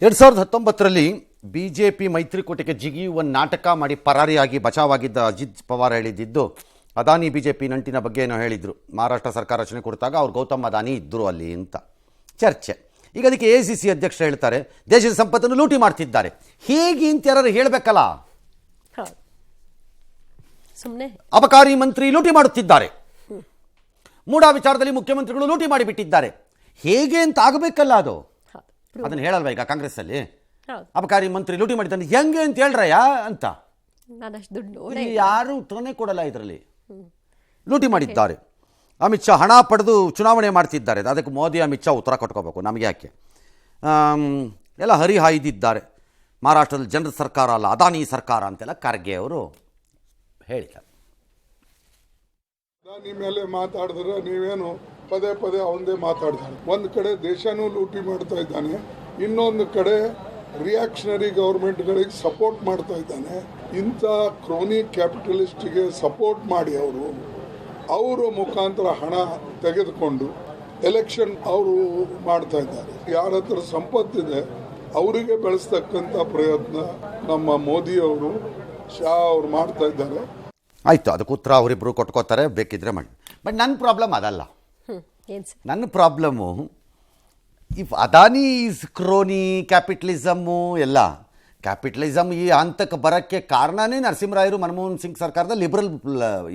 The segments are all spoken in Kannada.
2019ರಲ್ಲಿ ಬಿಜೆಪಿ ಮೈತ್ರಿಕೂಟಕ್ಕೆ ಜಿಗಿಯುವ ನಾಟಕ ಮಾಡಿ ಪರಾರಿಯಾಗಿ ಬಚಾವಾಗಿದ್ದ ಅಜಿತ್ ಪವಾರ್ ಹೇಳಿದ್ದು ಅದಾನಿ ಬಿಜೆಪಿ ನಂಟಿನ ಬಗ್ಗೆ ಏನೋ ಹೇಳಿದ್ರು. ಮಹಾರಾಷ್ಟ್ರ ಸರ್ಕಾರ ರಚನೆ ಕೊಡ್ತಾಗ ಅವ್ರು ಗೌತಮ್ ಅದಾನಿ ಇದ್ದರು ಅಲ್ಲಿ ಅಂತ ಚರ್ಚೆ. ಈಗ ಅದಕ್ಕೆ ಎಸಿಸಿ ಅಧ್ಯಕ್ಷರು ಹೇಳ್ತಾರೆ ದೇಶದ ಸಂಪತ್ತನ್ನು ಲೂಟಿ ಮಾಡ್ತಿದ್ದಾರೆ. ಹೇಗೆ ಅಂತ ಯಾರು ಹೇಳಬೇಕಲ್ಲ. ಅಬಕಾರಿ ಮಂತ್ರಿ ಲೂಟಿ ಮಾಡುತ್ತಿದ್ದಾರೆ, ಮೂಡಾ ವಿಚಾರದಲ್ಲಿ ಮುಖ್ಯಮಂತ್ರಿಗಳು ಲೂಟಿ ಮಾಡಿಬಿಟ್ಟಿದ್ದಾರೆ. ಹೇಗೆ ಅಂತ ಆಗಬೇಕಲ್ಲ ಅದು. ಅದನ್ನು ಹೇಳಲ್ವಾ ಈಗ ಕಾಂಗ್ರೆಸ್ ಅಲ್ಲಿ ಅಬಕಾರಿ ಮಂತ್ರಿ ಲೂಟಿ ಮಾಡಿದ್ದಾನೆ ಹೆಂಗೆ ಅಂತ ಹೇಳ್ರಯ್ಯ ಅಂತ. ಯಾರು ಉತ್ತರನೇ ಕೊಡಲ್ಲ. ಇದರಲ್ಲಿ ಲೂಟಿ ಮಾಡಿದ್ದಾರೆ. ಅಮಿತ್ ಶಾ ಹಣ ಪಡೆದು ಚುನಾವಣೆ ಮಾಡ್ತಿದ್ದಾರೆ. ಅದಕ್ಕೆ ಮೋದಿ ಅಮಿತ್ ಶಾ ಉತ್ತರ ಕೊಟ್ಕೋಬೇಕು, ನಮಗೆ ಯಾಕೆ ಎಲ್ಲ ಹರಿಹಾಯ್ದಿದ್ದಾರೆ. ಮಹಾರಾಷ್ಟ್ರದಲ್ಲಿ ಜನರ ಸರ್ಕಾರ ಅಲ್ಲ ಅದಾನಿ ಸರ್ಕಾರ ಅಂತೆಲ್ಲ ಖರ್ಗೆ ಅವರು ಹೇಳಿದ್ದಾರೆ. ಅದಾನಿ ಮೇಲೆ ಮಾತಾಡಿದ್ರೆ ನೀವೇನು ಪದೇ ಪದೇ ಅವಂದೇ ಮಾತಾಡ್ತಾನೆ. ಒಂದು ಕಡೆ ದೇಶನೂ ಲೂಟಿ ಮಾಡ್ತಾ ಇದ್ದಾನೆ, ಇನ್ನೊಂದು ಕಡೆ ರಿಯಾಕ್ಷನರಿ ಗೌರ್ಮೆಂಟ್ಗಳಿಗೆ ಸಪೋರ್ಟ್ ಮಾಡ್ತಾ ಇದ್ದಾನೆ. ಇಂಥ ಕ್ರೋನಿ ಕ್ಯಾಪಿಟಲಿಸ್ಟ್ಗೆ ಸಪೋರ್ಟ್ ಮಾಡಿ ಅವರ ಮುಖಾಂತರ ಹಣ ತೆಗೆದುಕೊಂಡು ಎಲೆಕ್ಷನ್ ಅವರು ಮಾಡ್ತಾ ಇದ್ದಾರೆ. ಯಾರ ಹತ್ರ ಸಂಪತ್ತಿದೆ ಅವರಿಗೆ ಬೆಳೆಸ್ತಕ್ಕಂಥ ಪ್ರಯತ್ನ ನಮ್ಮ ಮೋದಿಯವರು, ಶಾ ಅವರು ಮಾಡ್ತಾ ಇದ್ದಾರೆ. ಆಯಿತು, ಅದಕ್ಕೆ ಉತ್ತರ ಅವರಿಬ್ಬರು ಕೊಟ್ಕೋತಾರೆ, ಬೇಕಿದ್ರೆ ಮಾಡಿ. ಬಟ್ ನನ್ನ ಪ್ರಾಬ್ಲಮ್ ಅದಲ್ಲ. ನನ್ನ ಪ್ರಾಬ್ಲಮ್ಮು ಇಫ್ ಅದಾನಿ ಈಸ್ ಕ್ರೋನಿ ಕ್ಯಾಪಿಟಲಿಸಮ್ಮು ಎಲ್ಲ ಕ್ಯಾಪಿಟಲಿಸಮ್ ಈ ಹಂತಕ್ಕೆ ಬರೋಕ್ಕೆ ಕಾರಣನೇ ನರಸಿಂಹರಾಯರು ಮನಮೋಹನ್ ಸಿಂಗ್ ಸರ್ಕಾರದ ಲಿಬರಲ್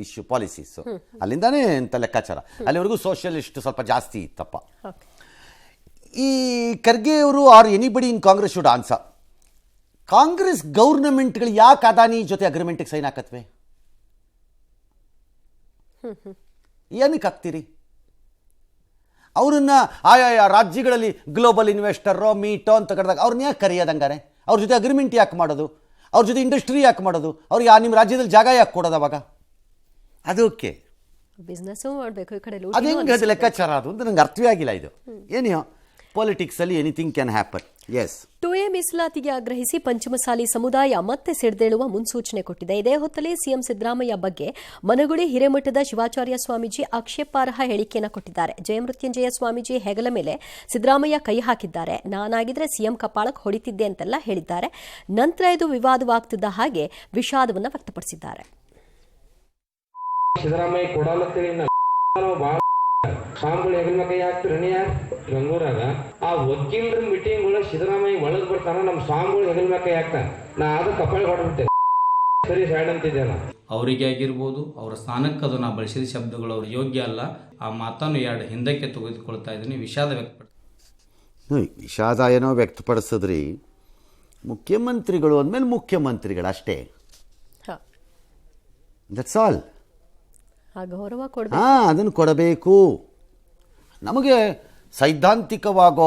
ಇಶ್ಯೂ ಪಾಲಿಸೀಸು. ಅಲ್ಲಿಂದಾನೇ ಇಂಥ ಲೆಕ್ಕಾಚಾರ. ಅಲ್ಲಿವರೆಗೂ ಸೋಷಿಯಲಿಸ್ಟ್ ಸ್ವಲ್ಪ ಜಾಸ್ತಿ ಇತ್ತಪ್ಪ. ಈ ಖರ್ಗೆ ಅವರು are anybody in Congress should answer. Congress ಗೌರ್ನಮೆಂಟ್ಗಳು ಯಾಕೆ ಅದಾನಿ ಜೊತೆ ಅಗ್ರಿಮೆಂಟಿಗೆ ಸೈನ್ ಹಾಕತ್ವೆ? ಏನಕ್ಕೆ ಹಾಕ್ತೀರಿ? ಅವರನ್ನು ಆಯಾ ರಾಜ್ಯಗಳಲ್ಲಿ ಗ್ಲೋಬಲ್ ಇನ್ವೆಸ್ಟರೋ ಮೀಟೋ ಅಂತ ಕರೆದಾಗ ಅವ್ರನ್ನ ಯಾಕೆ ಕರೆಯೋದಂಗಾರೆ? ಅವ್ರ ಜೊತೆ ಅಗ್ರಿಮೆಂಟ್ ಯಾಕೆ ಮಾಡೋದು? ಅವ್ರ ಜೊತೆ ಇಂಡಸ್ಟ್ರಿ ಯಾಕೆ ಮಾಡೋದು? ಅವ್ರಿಗೆ ನಿಮ್ಮ ರಾಜ್ಯದಲ್ಲಿ ಜಾಗ ಯಾಕೆ ಕೊಡೋದು? ಅವಾಗ ಅದಕ್ಕೆ ಬಿಸ್ನೆಸ್ಸು ಮಾಡಬೇಕು. ಈ ಕಡೆ ಅದು ಹೆಂಗೆ ಅದು ಲೆಕ್ಕಾಚಾರ ಅದು ಅಂತ ನಂಗೆ ಅರ್ಥವೇ ಆಗಿಲ್ಲ. ಇದು ಏನಿಯೋ ಪಾಲಿಟಿಕ್ಸಲ್ಲಿ ಎನಿಥಿಂಗ್ ಕ್ಯಾನ್ ಹ್ಯಾಪನ್. ಎಸ್ 2A ಮೀಸಲಾತಿಗೆ ಆಗ್ರಹಿಸಿ ಪಂಚಮಸಾಲಿ ಸಮುದಾಯ ಮತ್ತೆ ಸಿಡಿದೇಳುವ ಮುನ್ಸೂಚನೆ ಕೊಟ್ಟಿದೆ. ಇದೇ ಹೊತ್ತಲ್ಲಿ ಸಿಎಂ ಸಿದ್ದರಾಮಯ್ಯ ಬಗ್ಗೆ ಮನಗುಳಿ ಹಿರೇಮಠದ ಶಿವಾಚಾರ್ಯ ಸ್ವಾಮೀಜಿ ಆಕ್ಷೇಪಾರ್ಹ ಹೇಳಿಕೆಯನ್ನು ಕೊಟ್ಟಿದ್ದಾರೆ. ಜಯಮೃತ್ಯುಂಜಯ ಸ್ವಾಮೀಜಿ ಹೆಗಲ ಮೇಲೆ ಸಿದ್ದರಾಮಯ್ಯ ಕೈ ಹಾಕಿದ್ದಾರೆ. ನಾನಾಗಿದ್ರೆ ಸಿಎಂ ಕಪಾಳಕ್ಕೆ ಹೊಡಿತಿದ್ದೆ ಅಂತೆಲ್ಲ ಹೇಳಿದ್ದಾರೆ. ನಂತರ ಇದು ವಿವಾದವಾಗ್ತಿದ್ದ ಹಾಗೆ ವಿಷಾದವನ್ನು ವ್ಯಕ್ತಪಡಿಸಿದ್ದಾರೆ. ಸ್ವಾಮಿಗಳು ಹೆಗಲ ಕೈ ಹಾಕ್ತಿರನಿ ಯಾರು ಬೆಂಗಳೂರಾಗ ಆ ವಕೀಲರ ಮೀಟಿಂಗ್ ಒಳಗೆ ಸಿದ್ದರಾಮಯ್ಯ ಒಳಗೆ ಬರ್ತಾನ, ನಮ್ಮ ಸ್ವಾಮಿಗಳು ಹೆಗಲ ಕೈ ಹಾಕ್ತಾನೆ. ನಾ ಅದು ಕಪಾಳ ಹೊಡೆದ್ಬಿಟ್ಟೆ ಸರಿ ಸೈಡ್ ಅಂತಿದ್ದೇನೆ. ಅವರಿಗೆ ಆಗಿರ್ಬೋದು, ಅವರ ಸ್ಥಾನಕ್ಕೆ ಅದು ನಾ ಬಳಸಿದ ಶಬ್ದಗಳು ಅವ್ರು ಯೋಗ್ಯ ಅಲ್ಲ. ಆ ಮಾತನ್ನು ಎರಡು ಹಿಂದಕ್ಕೆ ತೆಗೆದುಕೊಳ್ತಾ ಇದ್ದೀನಿ. ವಿಷಾದ ಏನೋ ವ್ಯಕ್ತಪಡಿಸಿದ್ರಿ. ಮುಖ್ಯಮಂತ್ರಿಗಳು ಅಂದಮೇಲೆ ಮುಖ್ಯಮಂತ್ರಿಗಳು ಅಷ್ಟೇ. That's all. ಅದನ್ನು ಕೊಡಬೇಕು. ನಮಗೆ ಸೈದ್ಧಾಂತಿಕವಾಗೋ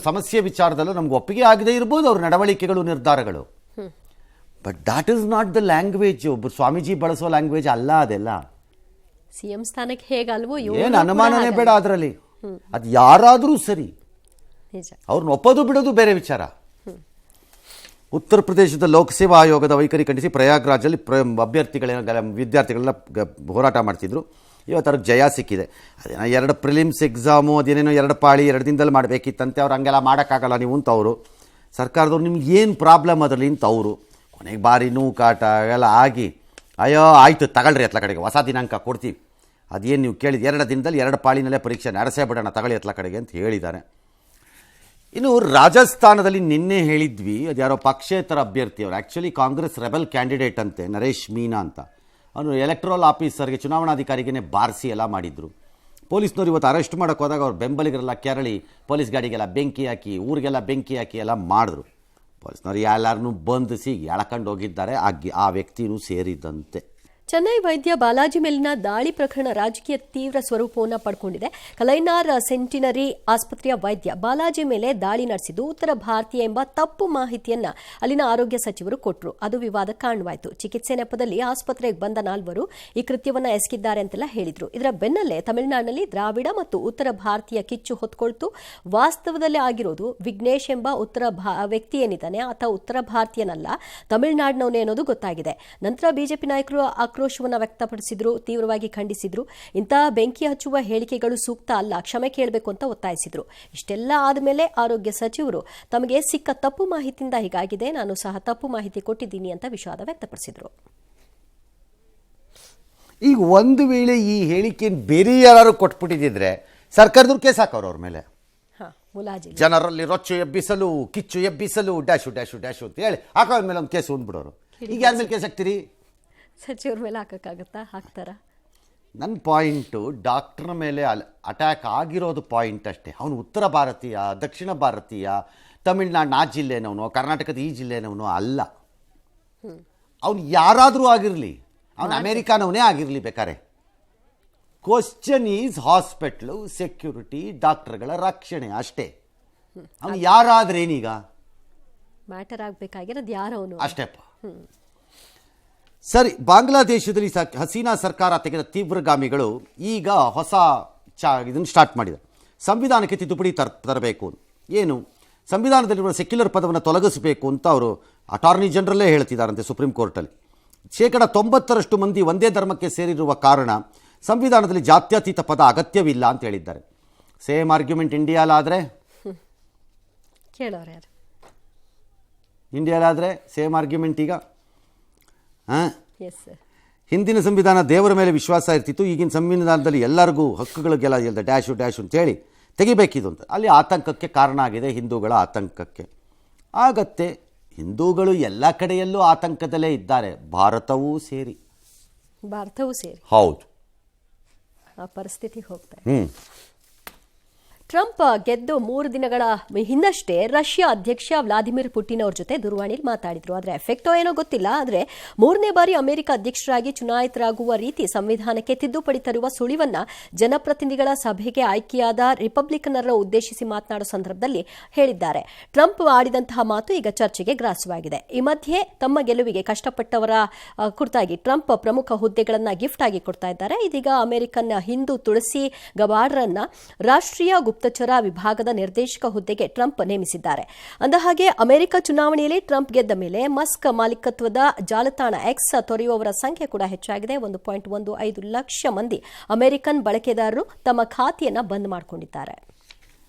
ಸಮಸ್ಯೆ ವಿಚಾರದಲ್ಲೂ ನಮ್ಗೆ ಒಪ್ಪಿಗೆ ಆಗದೆ ಇರ್ಬೋದು ಅವ್ರ ನಡವಳಿಕೆಗಳು, ನಿರ್ಧಾರಗಳು. But that is not the language. ಒಬ್ಬರು ಸ್ವಾಮೀಜಿ ಬಳಸೋ ಲ್ಯಾಂಗ್ವೇಜ್ ಅಲ್ಲ ಅದೆಲ್ಲ. ಸಿಎಂ ಸ್ಥಾನಕ್ಕೆ ಹೇಗಲ್ವೋ ಏನು ಅನುಮಾನನೇ ಬೇಡ ಅದರಲ್ಲಿ. ಅದು ಯಾರಾದರೂ ಸರಿ, ಅವ್ರನ್ನ ಒಪ್ಪೋದು ಬಿಡೋದು ಬೇರೆ ವಿಚಾರ. ಉತ್ತರ ಪ್ರದೇಶದ ಲೋಕಸೇವಾ ಆಯೋಗದ ವೈಖರಿ ಖಂಡಿಸಿ ಪ್ರಯಾಗ್ರಾಜಲ್ಲಿ ವಿದ್ಯಾರ್ಥಿಗಳೆಲ್ಲ ಹೋರಾಟ ಮಾಡ್ತಿದ್ರು. ಇವತ್ತು ಅವ್ರಿಗೆ ಜಯ ಸಿಕ್ಕಿದೆ. ಅದೇನೋ 2 ಪ್ರಿಲಿಮ್ಸ್ ಎಕ್ಸಾಮು, ಅದೇನೇನೋ 2 ಪಾಳಿ 2 ದಿನದಲ್ಲಿ ಮಾಡಬೇಕಿತ್ತಂತೆ. ಅವ್ರು ಹಂಗೆಲ್ಲ ಮಾಡೋಕ್ಕಾಗಲ್ಲ ನೀವು ಅಂತ ಅವರು. ಸರ್ಕಾರದವ್ರು ನಿಮ್ಗೆ ಏನು ಪ್ರಾಬ್ಲಮ್ ಅದರಲ್ಲಿ ಅಂತ ಅವರು. ಕೊನೆಗೆ ಬಾರಿ ಕಾಟ ಎಲ್ಲ ಆಗಿ ಅಯ್ಯೋ ಆಯಿತು ತಗೊಳ್ರಿ ಎತ್ಲ ಕಡೆಗೆ ಹೊಸ ದಿನಾಂಕ ಕೊಡ್ತೀವಿ. ಅದೇನು ನೀವು ಕೇಳಿದ 2 ದಿನದಲ್ಲಿ 2 ಪಾಳಿನಲ್ಲೇ ಪರೀಕ್ಷೆ ನಡೆಸೇ ಬಿಡೋಣ ತಗೊಳ್ಳಿ ಎತ್ಲ ಕಡೆಗೆ ಅಂತ ಹೇಳಿದ್ದಾರೆ. ಇನ್ನು ರಾಜಸ್ಥಾನದಲ್ಲಿ ನಿನ್ನೆ ಹೇಳಿದ್ವಿ, ಅದು ಯಾರೋ ಪಕ್ಷೇತರ ಅಭ್ಯರ್ಥಿ ಅವರು, ಆ್ಯಕ್ಚುಲಿ ಕಾಂಗ್ರೆಸ್ ರೆಬಲ್ ಕ್ಯಾಂಡಿಡೇಟ್ ಅಂತೆ, ನರೇಶ್ ಮೀನಾ ಅಂತ. ಅವನು ಎಲೆಕ್ಟ್ರಲ್ ಆಫೀಸರ್ಗೆ, ಚುನಾವಣಾಧಿಕಾರಿಗೇ ಬಾರಿಸಿ ಎಲ್ಲ ಮಾಡಿದರು. ಪೊಲೀಸ್ನವ್ರು ಇವತ್ತು ಅರೆಸ್ಟ್ ಮಾಡೋಕ್ಕೆ ಹೋದಾಗ ಅವ್ರ ಬೆಂಬಲಿಗರೆಲ್ಲ ಕೆರಳಿ ಪೊಲೀಸ್ ಗಾಡಿಗೆಲ್ಲ ಬೆಂಕಿ ಹಾಕಿ, ಊರಿಗೆಲ್ಲ ಬೆಂಕಿ ಹಾಕಿ ಎಲ್ಲ ಮಾಡಿದ್ರು. ಪೊಲೀಸ್ನವ್ರು ಎಲ್ಲರನ್ನೂ ಬಂಧಿಸಿ ಎಳ್ಕೊಂಡು ಹೋಗಿದ್ದಾರೆ, ಆ ವ್ಯಕ್ತಿನೂ ಸೇರಿದಂತೆ. ಚೆನ್ನೈ ವೈದ್ಯ ಬಾಲಾಜಿ ಮೇಲಿನ ದಾಳಿ ಪ್ರಕರಣ ರಾಜಕೀಯ ತೀವ್ರ ಸ್ವರೂಪವನ್ನು ಪಡ್ಕೊಂಡಿದೆ. ಕಲೈನಾರ್ ಸೆಂಟಿನರಿ ಆಸ್ಪತ್ರೆಯ ವೈದ್ಯ ಬಾಲಾಜಿ ಮೇಲೆ ದಾಳಿ ನಡೆಸಿದ್ದು ಉತ್ತರ ಭಾರತೀಯ ಎಂಬ ತಪ್ಪು ಮಾಹಿತಿಯನ್ನ ಅಲ್ಲಿನ ಆರೋಗ್ಯ ಸಚಿವರು ಕೊಟ್ಟರು. ಅದು ವಿವಾದ ಕಾರಣವಾಯಿತು. ಚಿಕಿತ್ಸೆ ನೆಪದಲ್ಲಿ ಆಸ್ಪತ್ರೆಗೆ ಬಂದ 4 ಈ ಕೃತ್ಯವನ್ನ ಎಸಗಿದ್ದಾರೆ ಅಂತೆಲ್ಲ ಹೇಳಿದ್ರು. ಇದರ ಬೆನ್ನಲ್ಲೇ ತಮಿಳುನಾಡಿನಲ್ಲಿ ದ್ರಾವಿಡ ಮತ್ತು ಉತ್ತರ ಭಾರತೀಯ ಕಿಚ್ಚು ಹೊತ್ಕೊಳ್ತು. ವಾಸ್ತವದಲ್ಲಿ ಆಗಿರೋದು ವಿಘ್ನೇಶ್ ಎಂಬ ವ್ಯಕ್ತಿ ಏನಿದ್ದಾನೆ ಆತ ಉತ್ತರ ಭಾರತೀಯನಲ್ಲ, ತಮಿಳುನಾಡಿನವನೇ ಅನ್ನೋದು ಗೊತ್ತಾಗಿದೆ. ನಂತರ ಬಿಜೆಪಿ ನಾಯಕರು ಆಕ್ರೋಶವನ್ನು ವ್ಯಕ್ತಪಡಿಸಿದ್ರು, ತೀವ್ರವಾಗಿ ಖಂಡಿಸಿದ್ರು. ಇಂತಹ ಬೆಂಕಿ ಹಚ್ಚುವ ಹೇಳಿಕೆಗಳು ಸೂಕ್ತ ಅಲ್ಲ, ಕ್ಷಮೆ ಕೇಳಬೇಕು ಅಂತ ಒತ್ತಾಯಿಸಿದ್ರು. ಇಷ್ಟೆಲ್ಲ ಆದಮೇಲೆ ಆರೋಗ್ಯ ಸಚಿವರು ತಮಗೆ ಸಿಕ್ಕ ತಪ್ಪು ಮಾಹಿತಿಯಿಂದ ಹೀಗಾಗಿದೆ, ನಾನು ಸಹ ತಪ್ಪು ಮಾಹಿತಿ ಕೊಟ್ಟಿದ್ದೀನಿ ಅಂತ ವಿಷಾದ ವ್ಯಕ್ತಪಡಿಸಿದ್ರು. ಈಗ ಒಂದು ವೇಳೆ ಈ ಹೇಳಿಕೆಯನ್ನು ಬೇರೆ ಯಾರು ಕೊಟ್ಬಿಟ್ಟಿದ್ರೆ ಸರ್ಕಾರದವ್ರು ಕೇಸ್ ಹಾಕೋರು ಅವ್ರ ಮೇಲೆ. ಜನರಲ್ಲಿ ರೊಚ್ಚು ಎಬ್ಬಿಸಲು, ಕಿಚ್ಚು ಎಬ್ಬಿಸಲು, ಡ್ಯಾಶು ಡ್ಯಾಶು ಡ್ಯಾಶು ಅಂತ ಹೇಳಿ ಹಾಕೋರ ಮೇಲೆ ಒಂದು ಕೇಸ್ ಹೊಂದ್ಬಿಡೋರು. ಈಗ ಯಾರ ಮೇಲೆ ಕೇಸ್ ಹಾಕ್ತೀರಿ? ಸಚಿವರ ಮೇಲೆ ಹಾಕಕ್ಕಾಗತ್ತಾ? ಹಾಕ್ತಾರ? ನನ್ನ ಪಾಯಿಂಟು ಡಾಕ್ಟರ್ ಮೇಲೆ ಅಟ್ಯಾಕ್ ಆಗಿರೋದು ಪಾಯಿಂಟ್ ಅಷ್ಟೇ. ಅವನು ಉತ್ತರ ಭಾರತೀಯ, ದಕ್ಷಿಣ ಭಾರತೀಯ, ತಮಿಳ್ನಾಡಿನ ಆ ಜಿಲ್ಲೆನವನು, ಕರ್ನಾಟಕದ ಈ ಜಿಲ್ಲೆನವನು ಅಲ್ಲ. ಅವನು ಯಾರಾದರೂ ಆಗಿರಲಿ, ಅವನು ಅಮೇರಿಕಾನವನೇ ಆಗಿರಲಿ ಬೇಕಾರೆ. ಕ್ವಶ್ಚನ್ ಈಸ್ ಹಾಸ್ಪಿಟ್ಲು, ಸೆಕ್ಯೂರಿಟಿ, ಡಾಕ್ಟರ್ಗಳ ರಕ್ಷಣೆ ಅಷ್ಟೇ. ಅವನು ಯಾರಾದ್ರೇನೀಗ ಮ್ಯಾಟರ್ ಆಗಬೇಕಾಗಿರೋದು ಯಾರವನು ಅಷ್ಟೇಪ್ಪ. ಸರಿ, ಬಾಂಗ್ಲಾದೇಶದಲ್ಲಿ ಹಸೀನಾ ಸರ್ಕಾರ ತೆಗೆದ ತೀವ್ರಗಾಮಿಗಳು ಈಗ ಹೊಸ ಇದನ್ನು ಸ್ಟಾರ್ಟ್ ಮಾಡಿದ್ದಾರೆ. ಸಂವಿಧಾನಕ್ಕೆ ತಿದ್ದುಪಡಿ ತರಬೇಕು. ಏನು ಸಂವಿಧಾನದಲ್ಲಿರುವ ಸೆಕ್ಯುಲರ್ ಪದವನ್ನು ತೊಲಗಿಸಬೇಕು ಅಂತ ಅವರು ಅಟಾರ್ನಿ ಜನರಲ್ಲೇ ಹೇಳ್ತಿದ್ದಾರಂತೆ ಸುಪ್ರೀಂ ಕೋರ್ಟಲ್ಲಿ. 90% ಮಂದಿ ಒಂದೇ ಧರ್ಮಕ್ಕೆ ಸೇರಿರುವ ಕಾರಣ ಸಂವಿಧಾನದಲ್ಲಿ ಜಾತ್ಯತೀತ ಪದ ಅಗತ್ಯವಿಲ್ಲ ಅಂತ ಹೇಳಿದ್ದಾರೆ. ಸೇಮ್ ಆರ್ಗ್ಯುಮೆಂಟ್ ಇಂಡಿಯಾಲಾದರೆ, ಕೇಳೋರು ಯಾರು? ಇಂಡಿಯಾಲಾದರೆ ಸೇಮ್ ಆರ್ಗ್ಯುಮೆಂಟ್ ಈಗ. Yes sir. ಹಿಂದಿನ ಸಂವಿಧಾನ ದೇವರ ಮೇಲೆ ವಿಶ್ವಾಸ ಇರ್ತಿತ್ತು, ಈಗಿನ ಸಂವಿಧಾನದಲ್ಲಿ ಎಲ್ಲರಿಗೂ ಹಕ್ಕುಗಳಿಗೆಲ್ಲ ಇಲ್ಲದೆ ಡ್ಯಾಶು ಡ್ಯಾಶು ಅಂತೇಳಿ ತೆಗಿಬೇಕಿದು ಅಂತ. ಅಲ್ಲಿ ಆತಂಕಕ್ಕೆ ಕಾರಣ ಆಗಿದೆ, ಹಿಂದೂಗಳ ಆತಂಕಕ್ಕೆ ಆಗತ್ತೆ. ಹಿಂದೂಗಳು ಎಲ್ಲ ಕಡೆಯಲ್ಲೂ ಆತಂಕದಲ್ಲೇ ಇದ್ದಾರೆ, ಭಾರತವೂ ಸೇರಿ. ಹೌದು, ಆ ಪರಿಸ್ಥಿತಿ ಹೋಗ್ತಾ ಇದೆ. ಟ್ರಂಪ್ ಗೆದ್ದು 3 ದಿನಗಳ ಹಿಂದಷ್ಟೇ ರಷ್ಯಾ ಅಧ್ಯಕ್ಷ ವ್ಲಾದಿಮಿರ್ ಪುಟಿನ್ ಅವ್ರ ಜೊತೆ ದೂರವಾಣಿಯಲ್ಲಿ ಮಾತಾಡಿದ್ರು. ಆದರೆ ಎಫೆಕ್ಟೋ ಏನೋ ಗೊತ್ತಿಲ್ಲ. ಆದರೆ 3ನೇ ಬಾರಿ ಅಮೆರಿಕ ಅಧ್ಯಕ್ಷರಾಗಿ ಚುನಾಯಿತರಾಗುವ ರೀತಿ ಸಂವಿಧಾನಕ್ಕೆ ತಿದ್ದುಪಡಿ ತರುವ ಸುಳಿವನ್ನ ಜನಪ್ರತಿನಿಧಿಗಳ ಸಭೆಗೆ ಆಯ್ಕೆಯಾದ ರಿಪಬ್ಲಿಕನ್ನರ ಉದ್ದೇಶಿಸಿ ಮಾತನಾಡೋ ಸಂದರ್ಭದಲ್ಲಿ ಹೇಳಿದ್ದಾರೆ. ಟ್ರಂಪ್ ಆಡಿದಂತಹ ಮಾತು ಈಗ ಚರ್ಚೆಗೆ ಗ್ರಾಸವಾಗಿದೆ. ಈ ಮಧ್ಯೆ ತಮ್ಮ ಗೆಲುವಿಗೆ ಕಷ್ಟಪಟ್ಟವರ ಕುರಿತಾಗಿ ಟ್ರಂಪ್ ಪ್ರಮುಖ ಹುದ್ದೆಗಳನ್ನು ಗಿಫ್ಟ್ ಆಗಿ ಕೊಡ್ತಾ ಇದ್ದಾರೆ. ಇದೀಗ ಅಮೆರಿಕನ್ ಹಿಂದೂ ತುಳಸಿ ಗಬಾರ್ಡ್ರನ್ನ ರಾಷ್ಟ್ರೀಯ ಗುಪ್ತಚರ ವಿಭಾಗದ ನಿರ್ದೇಶಕ ಹುದ್ದೆಗೆ ಟ್ರಂಪ್ ನೇಮಿಸಿದ್ದಾರೆ. ಅಂದಹಾಗೆ ಅಮೆರಿಕ ಚುನಾವಣೆಯಲ್ಲಿ ಟ್ರಂಪ್ ಗೆದ್ದ ಮೇಲೆ ಮಸ್ಕ್ ಮಾಲೀಕತ್ವದ ಜಾಲತಾಣ ಎಕ್ಸ್ ತೊರೆಯುವವರ ಸಂಖ್ಯೆ ಕೂಡ ಹೆಚ್ಚಾಗಿದೆ. 1.15 ಲಕ್ಷ ಮಂದಿ ಅಮೆರಿಕನ್ ಬಳಕೆದಾರರು ತಮ್ಮ ಖಾತೆಯನ್ನು ಬಂದ್ ಮಾಡಿಕೊಂಡಿದ್ದಾರೆ.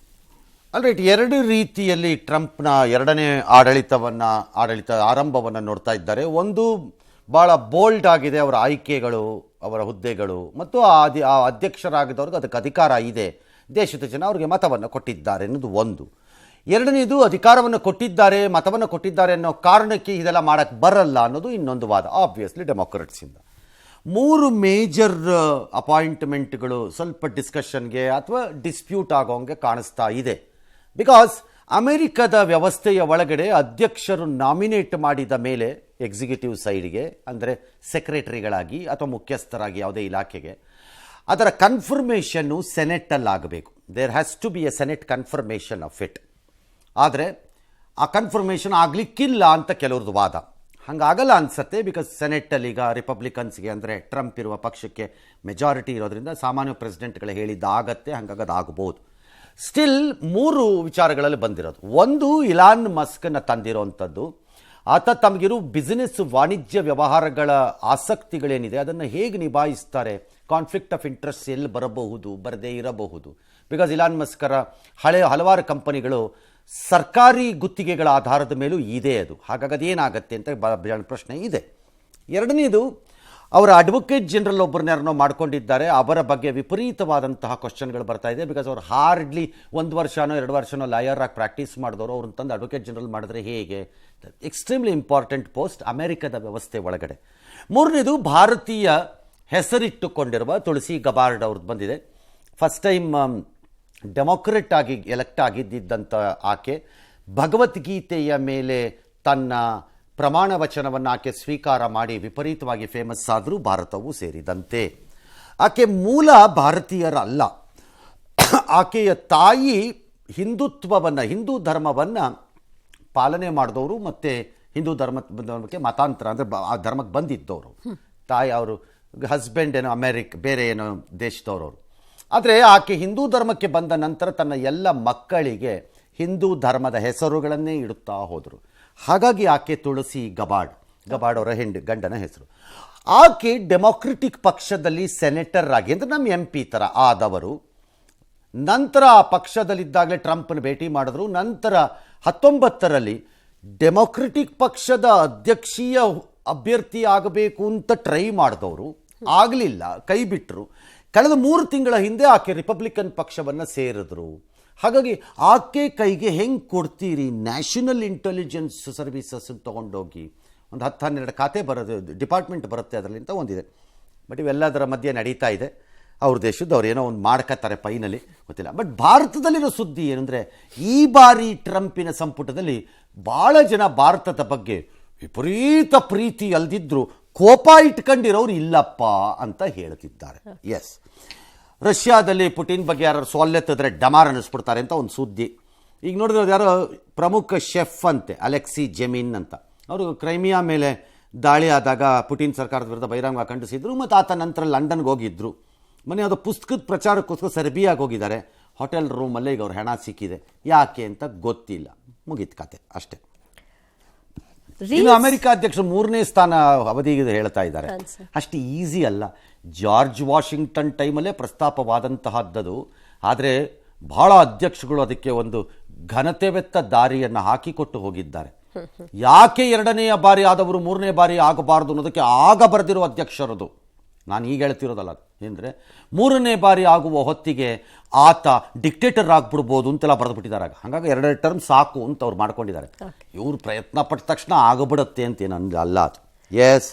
ಆಲ್ರೈಟ್, 2 ರೀತಿಯಲ್ಲಿ ಟ್ರಂಪ್ನ ಎರಡನೇ ಆಡಳಿತ ಆರಂಭವನ್ನು ನೋಡ್ತಾ ಇದ್ದಾರೆ. ಒಂದು ಭಾಳ ಬೋಲ್ಡ್ ಆಗಿದೆ, ಅವರ ಆಯ್ಕೆಗಳು, ಅವರ ಹುದ್ದೆಗಳು, ಮತ್ತು ಆ ಅಧ್ಯಕ್ಷರಾಗಿದ್ದವ್ರಿಗೆ ಅದಕ್ಕೆ ಅಧಿಕಾರ ಇದೆ, ದೇಶದ ಜನ ಅವರಿಗೆ ಮತವನ್ನು ಕೊಟ್ಟಿದ್ದಾರೆ ಅನ್ನೋದು ಒಂದು. ಎರಡನೇದು, ಅಧಿಕಾರವನ್ನು ಕೊಟ್ಟಿದ್ದಾರೆ, ಮತವನ್ನು ಕೊಟ್ಟಿದ್ದಾರೆ ಅನ್ನೋ ಕಾರಣಕ್ಕೆ ಇದೆಲ್ಲ ಮಾಡೋಕ್ಕೆ ಬರಲ್ಲ ಅನ್ನೋದು ಇನ್ನೊಂದು ವಾದ, ಆಬ್ವಿಯಸ್ಲಿ ಡೆಮೊಕ್ರೆಟ್ಸಿಂದ. 3 ಮೇಜರ್ ಅಪಾಯಿಂಟ್ಮೆಂಟ್ಗಳು ಸ್ವಲ್ಪ ಡಿಸ್ಕಷನ್ಗೆ ಅಥವಾ ಡಿಸ್ಪ್ಯೂಟ್ ಆಗೋಂಗೆ ಕಾಣಿಸ್ತಾ ಇದೆ. ಬಿಕಾಸ್ ಅಮೆರಿಕದ ವ್ಯವಸ್ಥೆಯ ಒಳಗಡೆ ಅಧ್ಯಕ್ಷರು ನಾಮಿನೇಟ್ ಮಾಡಿದ ಮೇಲೆ ಎಕ್ಸಿಕ್ಯೂಟಿವ್ ಸೈಡ್ಗೆ, ಅಂದರೆ ಸೆಕ್ರೆಟರಿಗಳಾಗಿ ಅಥವಾ ಮುಖ್ಯಸ್ಥರಾಗಿ ಯಾವುದೇ ಇಲಾಖೆಗೆ, ಅದರ ಕನ್ಫರ್ಮೇಷನ್ನು ಸೆನೆಟ್ಟಲ್ಲಿ ಆಗಬೇಕು. There has to be a senate confirmation of it. ಆದರೆ ಆ ಕನ್ಫರ್ಮೇಷನ್ ಆಗಲಿಕ್ಕಿಲ್ಲ ಅಂತ ಕೆಲವ್ರದ್ದು ವಾದ. ಹಾಗಾಗಲ್ಲ ಅನಿಸುತ್ತೆ, ಬಿಕಾಸ್ ಸೆನೆಟ್ಟಲ್ಲಿ ಈಗ ರಿಪಬ್ಲಿಕನ್ಸ್ಗೆ, ಅಂದರೆ ಟ್ರಂಪ್ ಇರುವ ಪಕ್ಷಕ್ಕೆ ಮೆಜಾರಿಟಿ ಇರೋದ್ರಿಂದ ಸಾಮಾನ್ಯ ಪ್ರೆಸಿಡೆಂಟ್ಗಳು ಹೇಳಿದ್ದು ಆಗತ್ತೆ, ಹಾಗಾಗಿ ಆಗಬಹುದು. ಸ್ಟಿಲ್ 3 ವಿಚಾರಗಳಲ್ಲಿ ಬಂದಿರೋದು. ಒಂದು, ಇಲಾನ್ ಮಸ್ಕನ್ನು ತಂದಿರೋವಂಥದ್ದು. ಆತ ತಮಗಿರೋ ಬಿಸಿನೆಸ್, ವಾಣಿಜ್ಯ ವ್ಯವಹಾರಗಳ ಆಸಕ್ತಿಗಳೇನಿದೆ ಅದನ್ನು ಹೇಗೆ ನಿಭಾಯಿಸ್ತಾರೆ, ಕಾನ್ಫ್ಲಿಕ್ಟ್ ಆಫ್ ಇಂಟ್ರೆಸ್ಟ್ ಎಲ್ಲಿ ಬರಬಹುದು, ಬರದೇ ಇರಬಹುದು. ಬಿಕಾಸ್ ಇಲಾನ್ ಮಸ್ಕರ ಹಲವಾರು ಕಂಪನಿಗಳು ಸರ್ಕಾರಿ ಗುತ್ತಿಗೆಗಳ ಆಧಾರದ ಮೇಲೂ ಇದೆ ಅದು. ಹಾಗಾಗಿ ಅದೇನಾಗತ್ತೆ ಅಂತ ಪ್ರಶ್ನೆ ಇದೆ. ಎರಡನೇದು, ಅವರ ಅಡ್ವೊಕೇಟ್ ಜನರಲ್ ಒಬ್ಬರನ್ನ ಯಾರನ್ನೋ ಮಾಡ್ಕೊಂಡಿದ್ದಾರೆ, ಅವರ ಬಗ್ಗೆ ವಿಪರೀತವಾದಂತಹ ಕ್ವಶನ್ಗಳು ಬರ್ತಾ ಇದೆ. ಬಿಕಾಸ್ ಅವ್ರು ಹಾರ್ಡ್ಲಿ 1 ವರ್ಷನೋ 2 ವರ್ಷನೋ ಲಾಯರ್ ಆಗಿ ಪ್ರಾಕ್ಟೀಸ್ ಮಾಡಿದವರು ಅವ್ರನ್ನ ತಂದು ಅಡ್ವೊಕೇಟ್ ಜನರಲ್ ಮಾಡಿದ್ರೆ ಹೇಗೆ? ಎಕ್ಸ್ಟ್ರೀಮ್ಲಿ ಇಂಪಾರ್ಟೆಂಟ್ ಪೋಸ್ಟ್ ಅಮೆರಿಕದ ವ್ಯವಸ್ಥೆ ಒಳಗಡೆ. ಮೂರನೇದು, ಭಾರತೀಯ ಹೆಸರಿಟ್ಟುಕೊಂಡಿರುವ ತುಳಸಿ ಗಬಾರ್ಡ್ ಅವ್ರದ್ದು ಬಂದಿದೆ. ಫಸ್ಟ್ ಟೈಮ್ ಡೆಮೊಕ್ರೆಟ್ ಆಗಿ ಎಲೆಕ್ಟ್ ಆಗಿದ್ದಂಥ ಆಕೆ ಭಗವದ್ಗೀತೆಯ ಮೇಲೆ ತನ್ನ ಪ್ರಮಾಣ ವಚನವನ್ನು ಆಕೆ ಸ್ವೀಕಾರ ಮಾಡಿ ವಿಪರೀತವಾಗಿ ಫೇಮಸ್ ಆದರೂ, ಭಾರತವೂ ಸೇರಿದಂತೆ. ಆಕೆ ಮೂಲ ಭಾರತೀಯರಲ್ಲ. ಆಕೆಯ ತಾಯಿ ಹಿಂದೂ ಧರ್ಮವನ್ನು ಪಾಲನೆ ಮಾಡಿದವರು ಮತ್ತು ಹಿಂದೂ ಧರ್ಮಕ್ಕೆ ಮತಾಂತರ, ಅಂದರೆ ಆ ಧರ್ಮಕ್ಕೆ ಬಂದಿದ್ದವರು. ತಾಯಿ ಅವರು ಹಸ್ಬೆಂಡ್ ಏನೋ ಬೇರೆ ಏನೋ ದೇಶದವರು. ಆದರೆ ಆಕೆ ಹಿಂದೂ ಧರ್ಮಕ್ಕೆ ಬಂದ ನಂತರ ತನ್ನ ಎಲ್ಲ ಮಕ್ಕಳಿಗೆ ಹಿಂದೂ ಧರ್ಮದ ಹೆಸರುಗಳನ್ನೇ ಇಡುತ್ತಾ ಹೋದರು. ಹಾಗಾಗಿ ಆಕೆ ತುಳಸಿ ಗಬಾರ್ಡ್ ಅವರ ಗಂಡನ ಹೆಸರು. ಆಕೆ ಡೆಮೊಕ್ರೆಟಿಕ್ ಪಕ್ಷದಲ್ಲಿ ಸೆನೆಟರ್ ಆಗಿ ಅಂದರೆ ನಮ್ಮ MP ಥರ ಆದವರು. ನಂತರ ಆ ಪಕ್ಷದಲ್ಲಿದ್ದಾಗಲೇ ಟ್ರಂಪ್ನ ಭೇಟಿ ಮಾಡಿದ್ರು. ನಂತರ 19ರಲ್ಲಿ ಡೆಮೊಕ್ರೆಟಿಕ್ ಪಕ್ಷದ ಅಧ್ಯಕ್ಷೀಯ ಅಭ್ಯರ್ಥಿ ಆಗಬೇಕು ಅಂತ ಟ್ರೈ ಮಾಡಿದವರು, ಆಗಲಿಲ್ಲ, ಕೈ ಬಿಟ್ಟರು. ಕಳೆದ 3 ತಿಂಗಳ ಹಿಂದೆ ಆಕೆ ರಿಪಬ್ಲಿಕನ್ ಪಕ್ಷವನ್ನು ಸೇರಿದ್ರು. ಹಾಗಾಗಿ ಆಕೆ ಕೈಗೆ ಹೆಂಗೆ ಕೊಡ್ತೀರಿ? ನ್ಯಾಷನಲ್ ಇಂಟೆಲಿಜೆನ್ಸ್ ಸರ್ವಿಸಸ್ ತೊಗೊಂಡೋಗಿ ಒಂದು 10-12 ಖಾತೆ ಬರೋದು, ಡಿಪಾರ್ಟ್ಮೆಂಟ್ ಬರುತ್ತೆ ಅದರಲ್ಲಿ ಅಂತ ಒಂದಿದೆ. ಬಟ್ ಇವೆಲ್ಲದರ ಮಧ್ಯೆ ನಡೀತಾ ಇದೆ. ಅವ್ರ ದೇಶದ್ದು ಅವ್ರು ಏನೋ ಒಂದು ಮಾಡ್ಕೋತಾರೆ ಫೈನಲಿ, ಗೊತ್ತಿಲ್ಲ. ಬಟ್ ಭಾರತದಲ್ಲಿರೋ ಸುದ್ದಿ ಏನಂದರೆ, ಈ ಬಾರಿ ಟ್ರಂಪಿನ ಸಂಪುಟದಲ್ಲಿ ಭಾಳ ಜನ ಭಾರತದ ಬಗ್ಗೆ ವಿಪರೀತ ಪ್ರೀತಿ ಅಲ್ದಿದ್ರು ಕೋಪ ಇಟ್ಕೊಂಡಿರೋರು ಇಲ್ಲಪ್ಪ ಅಂತ ಹೇಳ್ತಿದ್ದಾರೆ. ಎಸ್, ರಷ್ಯಾದಲ್ಲಿ ಪುಟಿನ್ ಬಗ್ಗೆ ಯಾರು ಸೊಲ್ಲೆತ್ತಿದ್ರೆ ಡಮಾರ್ ಅನ್ನಿಸ್ಬಿಡ್ತಾರೆ ಅಂತ ಒಂದು ಸುದ್ದಿ. ಈಗ ನೋಡಿದ್ರೆ ಯಾರೋ ಪ್ರಮುಖ ಶೆಫ್ ಅಂತೆ, ಅಲೆಕ್ಸಿ ಜೆಮಿನ್ ಅಂತ. ಅವರು ಕ್ರೈಮಿಯಾ ಮೇಲೆ ದಾಳಿ ಆದಾಗ ಪುಟಿನ್ ಸರ್ಕಾರದ ವಿರುದ್ಧ ಬಹಿರಂಗ ಖಂಡಿಸಿದ್ರು. ಮತ್ತು ಆತ ನಂತರ ಲಂಡನ್ಗೆ ಹೋಗಿದ್ರು. ಮೊನ್ನೆ ಯಾವುದೋ ಪುಸ್ತಕದ ಪ್ರಚಾರಕ್ಕೋಸ್ಕರ ಸರ್ಬಿಯಾಗಿ ಹೋಗಿದ್ದಾರೆ. ಹೋಟೆಲ್ ರೂಮಲ್ಲೇ ಈಗ ಅವ್ರ ಹೆಣ ಸಿಕ್ಕಿದೆ. ಯಾಕೆ ಅಂತ ಗೊತ್ತಿಲ್ಲ. ಮುಗೀತು ಕತೆ ಅಷ್ಟೇ. ಇನ್ನು ಅಮೆರಿಕ ಅಧ್ಯಕ್ಷರು 3ನೇ ಸ್ಥಾನ ಅವಧಿಗೆ ಹೇಳ್ತಾ ಇದ್ದಾರೆ. ಅಷ್ಟು ಈಸಿ ಅಲ್ಲ. ಜಾರ್ಜ್ ವಾಷಿಂಗ್ಟನ್ ಟೈಮಲ್ಲೇ ಪ್ರಸ್ತಾಪವಾದಂತಹದ್ದದು. ಆದರೆ ಬಹಳ ಅಧ್ಯಕ್ಷಗಳು ಅದಕ್ಕೆ ಒಂದು ಘನತೆವೆತ್ತ ದಾರಿಯನ್ನು ಹಾಕಿಕೊಟ್ಟು ಹೋಗಿದ್ದಾರೆ. ಯಾಕೆ 2ನೇ ಬಾರಿ ಆದವರು 3ನೇ ಬಾರಿ ಆಗಬಾರ್ದು ಅನ್ನೋದಕ್ಕೆ ಆಗ ಬರೆದಿರೋ ಅಧ್ಯಕ್ಷರದು. ನಾನು ಈಗ ಹೇಳ್ತಿರೋದಲ್ಲ. ಅಂದರೆ 3ನೇ ಬಾರಿ ಆಗುವ ಹೊತ್ತಿಗೆ ಆತ ಡಿಕ್ಟೇಟರ್ ಆಗಿಬಿಡ್ಬೋದು ಅಂತೆಲ್ಲ ಬರೆದುಬಿಟ್ಟಿದ್ದಾರೆ. ಹಾಗಾಗಿ 2 ಟರ್ಮ್ ಸಾಕು ಅಂತ ಅವ್ರು ಮಾಡ್ಕೊಂಡಿದ್ದಾರೆ. ಇವ್ರು ಪ್ರಯತ್ನ ಪಟ್ಟ ತಕ್ಷಣ ಆಗಬಿಡುತ್ತೆ ಅಂತೇನು ಅಲ್ಲ ಅದು. ಎಸ್.